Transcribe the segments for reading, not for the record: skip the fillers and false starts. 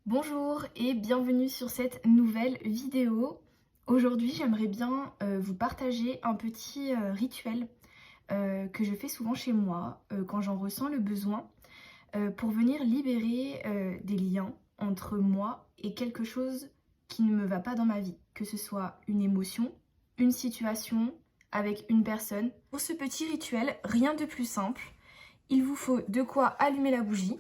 Bonjour et bienvenue sur cette nouvelle vidéo. Aujourd'hui, j'aimerais bien vous partager un petit rituel que je fais souvent chez moi quand j'en ressens le besoin pour venir libérer des liens entre moi et quelque chose qui ne me va pas dans ma vie, que ce soit une émotion, une situation avec une personne. Pour ce petit rituel, rien de plus simple. Il vous faut de quoi allumer la bougie.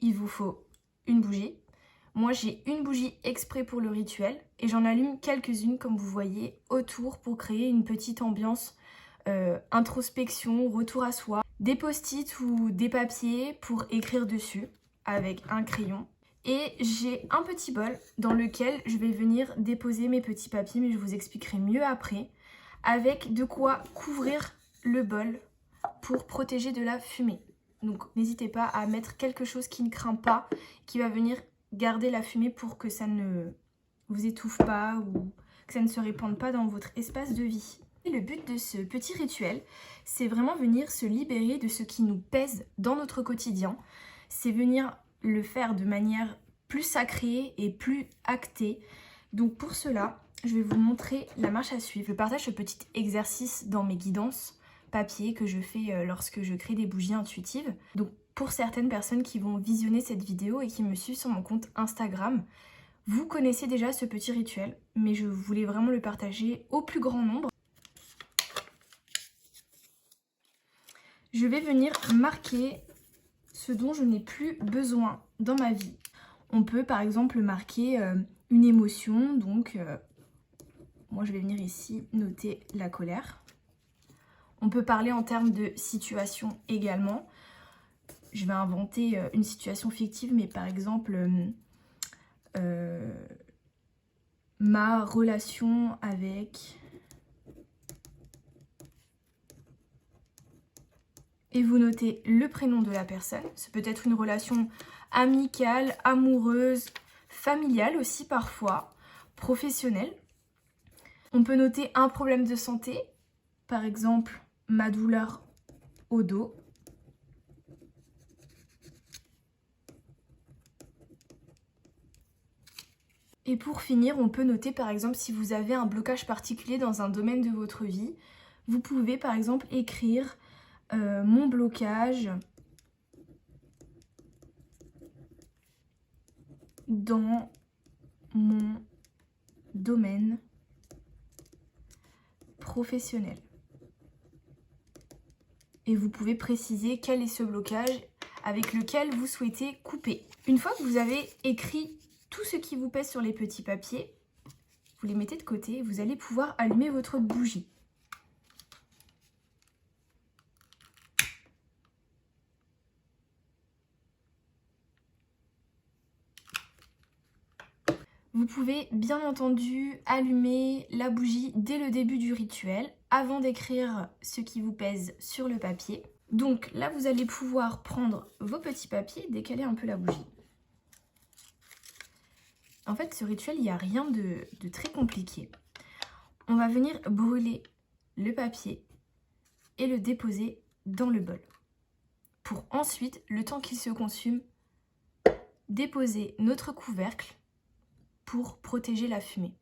Il vous faut une bougie. Moi, j'ai une bougie exprès pour le rituel et j'en allume quelques-unes, comme vous voyez, autour pour créer une petite ambiance introspection, retour à soi. Des post-it ou des papiers pour écrire dessus avec un crayon. Et j'ai un petit bol dans lequel je vais venir déposer mes petits papiers, mais je vous expliquerai mieux après, avec de quoi couvrir le bol pour protéger de la fumée. Donc n'hésitez pas à mettre quelque chose qui ne craint pas, qui va venir garder la fumée pour que ça ne vous étouffe pas ou que ça ne se répande pas dans votre espace de vie. Et le but de ce petit rituel, c'est vraiment venir se libérer de ce qui nous pèse dans notre quotidien. C'est venir le faire de manière plus sacrée et plus actée. Donc pour cela, je vais vous montrer la marche à suivre. Je partage ce petit exercice dans mes guidances papier que je fais lorsque je crée des bougies intuitives. Donc pour certaines personnes qui vont visionner cette vidéo et qui me suivent sur mon compte Instagram, vous connaissez déjà ce petit rituel, mais je voulais vraiment le partager au plus grand nombre. Je vais venir marquer ce dont je n'ai plus besoin dans ma vie. On peut par exemple marquer une émotion, donc moi je vais venir ici noter la colère. On peut parler en termes de situation également. Je vais inventer une situation fictive, mais par exemple, ma relation avec... Et vous notez le prénom de la personne. Ça peut être une relation amicale, amoureuse, familiale aussi parfois, professionnelle. On peut noter un problème de santé, par exemple ma douleur au dos. Et pour finir, on peut noter par exemple si vous avez un blocage particulier dans un domaine de votre vie. Vous pouvez par exemple écrire mon blocage dans mon domaine professionnel. Et vous pouvez préciser quel est ce blocage avec lequel vous souhaitez couper. Une fois que vous avez écrit tout ce qui vous pèse sur les petits papiers, vous les mettez de côté et vous allez pouvoir allumer votre bougie. Vous pouvez bien entendu allumer la bougie dès le début du rituel, avant d'écrire ce qui vous pèse sur le papier. Donc là, vous allez pouvoir prendre vos petits papiers et décaler un peu la bougie. En fait, ce rituel, il n'y a rien de très compliqué. On va venir brûler le papier et le déposer dans le bol. Pour ensuite, le temps qu'il se consume, déposer notre couvercle pour protéger la fumée.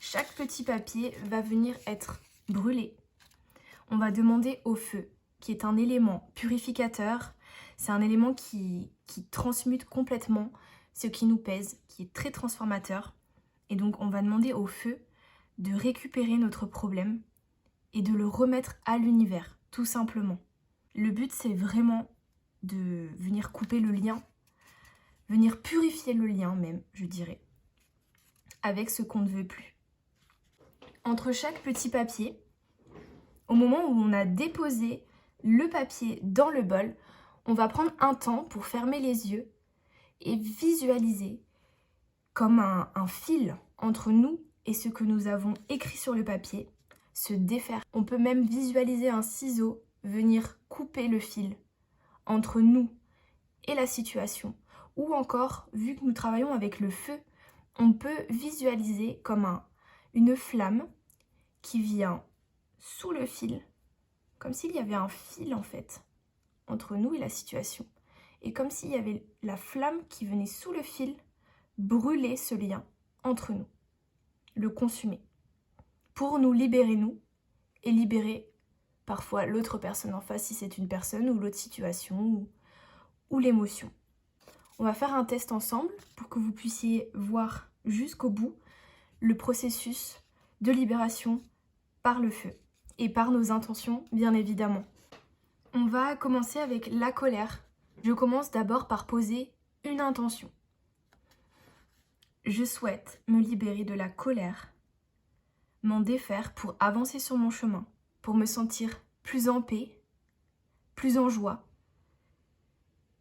Chaque petit papier va venir être brûlé. On va demander au feu, qui est un élément purificateur. C'est un élément qui transmute complètement ce qui nous pèse, qui est très transformateur. Et donc on va demander au feu de récupérer notre problème et de le remettre à l'univers, tout simplement. Le but, c'est vraiment de venir couper le lien, venir purifier le lien même, je dirais, avec ce qu'on ne veut plus. Entre chaque petit papier, au moment où on a déposé le papier dans le bol, on va prendre un temps pour fermer les yeux et visualiser comme un fil entre nous et ce que nous avons écrit sur le papier se défaire. On peut même visualiser un ciseau venir couper le fil entre nous et la situation. Ou encore, vu que nous travaillons avec le feu, on peut visualiser comme une flamme qui vient sous le fil, comme s'il y avait un fil en fait entre nous et la situation. et comme s'il y avait la flamme qui venait sous le fil brûler ce lien entre nous, le consumer, pour nous libérer nous et libérer parfois l'autre personne en face si c'est une personne ou l'autre situation ou l'émotion. On va faire un test ensemble pour que vous puissiez voir jusqu'au bout le processus de libération par le feu et par nos intentions bien évidemment. On va commencer avec la colère. Je commence d'abord par poser une intention. Je souhaite me libérer de la colère, m'en défaire pour avancer sur mon chemin, pour me sentir plus en paix, plus en joie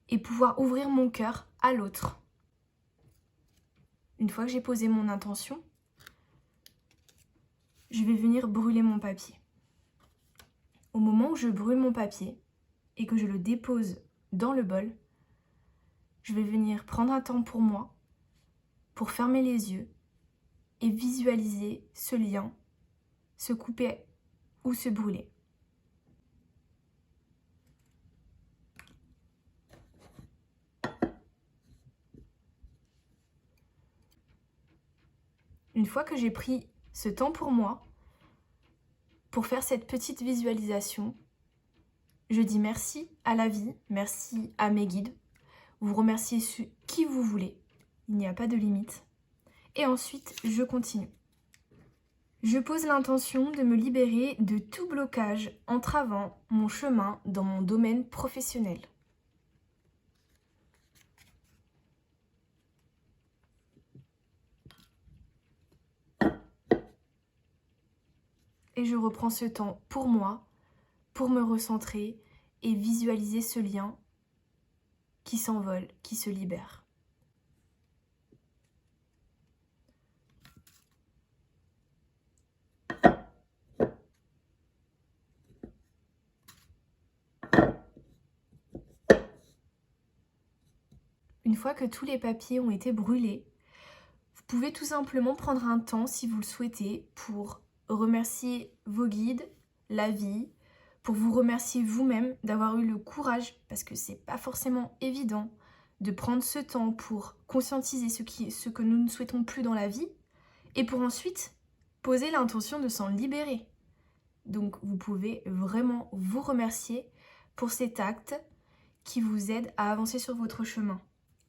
et pouvoir ouvrir mon cœur à l'autre. Une fois que j'ai posé mon intention, je vais venir brûler mon papier. Au moment où je brûle mon papier et que je le dépose dans le bol, je vais venir prendre un temps pour moi, pour fermer les yeux et visualiser ce lien se couper ou se brûler. Une fois que j'ai pris ce temps pour moi, pour faire cette petite visualisation, je dis merci à la vie, merci à mes guides. Vous remerciez qui vous voulez, il n'y a pas de limite. Et ensuite, je continue. Je pose l'intention de me libérer de tout blocage entravant mon chemin dans mon domaine professionnel. Et je reprends ce temps pour moi, pour me recentrer et visualiser ce lien qui s'envole, qui se libère. Une fois que tous les papiers ont été brûlés, vous pouvez tout simplement prendre un temps, si vous le souhaitez, pour remercier vos guides, la vie, pour vous remercier vous-même d'avoir eu le courage, parce que c'est pas forcément évident de prendre ce temps pour conscientiser ce que nous ne souhaitons plus dans la vie, et pour ensuite poser l'intention de s'en libérer. Donc vous pouvez vraiment vous remercier pour cet acte qui vous aide à avancer sur votre chemin.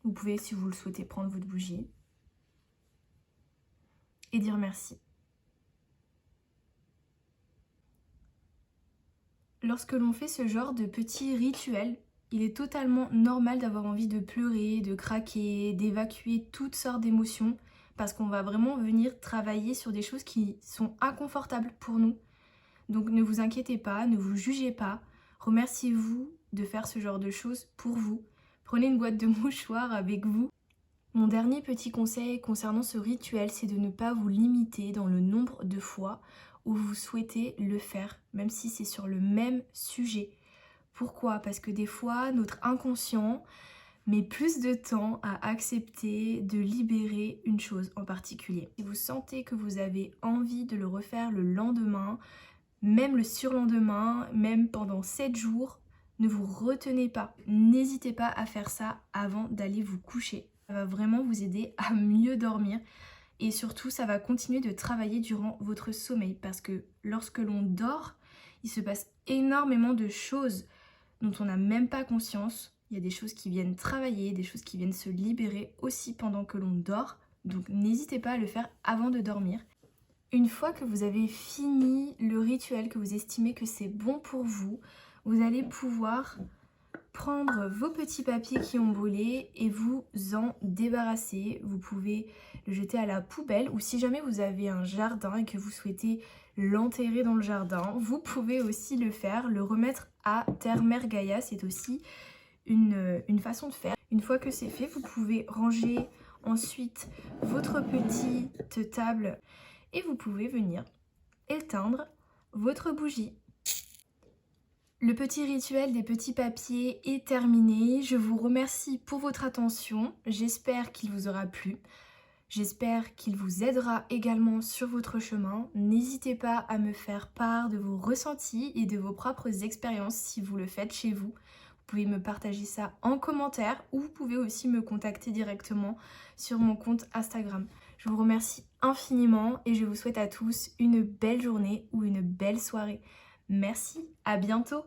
Vous pouvez, si vous le souhaitez, prendre votre bougie et dire merci. Lorsque l'on fait ce genre de petits rituels, il est totalement normal d'avoir envie de pleurer, de craquer, d'évacuer toutes sortes d'émotions, parce qu'on va vraiment venir travailler sur des choses qui sont inconfortables pour nous. Donc ne vous inquiétez pas, ne vous jugez pas, remerciez-vous de faire ce genre de choses pour vous. Prenez une boîte de mouchoirs avec vous. Mon dernier petit conseil concernant ce rituel, c'est de ne pas vous limiter dans le nombre de fois où vous souhaitez le faire, même si c'est sur le même sujet. Pourquoi ? Parce que des fois, notre inconscient met plus de temps à accepter de libérer une chose en particulier. Si vous sentez que vous avez envie de le refaire le lendemain, même le surlendemain, même pendant 7 jours, ne vous retenez pas. N'hésitez pas à faire ça avant d'aller vous coucher. Ça va vraiment vous aider à mieux dormir et surtout ça va continuer de travailler durant votre sommeil parce que lorsque l'on dort, il se passe énormément de choses dont on n'a même pas conscience. Il y a des choses qui viennent travailler, des choses qui viennent se libérer aussi pendant que l'on dort. Donc n'hésitez pas à le faire avant de dormir. Une fois que vous avez fini le rituel, que vous estimez que c'est bon pour vous, vous allez pouvoir prendre vos petits papiers qui ont brûlé et vous en débarrasser. Vous pouvez le jeter à la poubelle ou si jamais vous avez un jardin et que vous souhaitez l'enterrer dans le jardin, vous pouvez aussi le faire, le remettre à terre Mère Gaïa, c'est aussi une façon de faire. Une fois que c'est fait, vous pouvez ranger ensuite votre petite table et vous pouvez venir éteindre votre bougie. Le petit rituel des petits papiers est terminé. Je vous remercie pour votre attention. J'espère qu'il vous aura plu. J'espère qu'il vous aidera également sur votre chemin. N'hésitez pas à me faire part de vos ressentis et de vos propres expériences si vous le faites chez vous. Vous Vous pouvez me partager ça en commentaire ou vous pouvez aussi me contacter directement sur mon compte Instagram. Je vous remercie infiniment et je vous souhaite à tous une belle journée ou une belle soirée. Merci, à bientôt!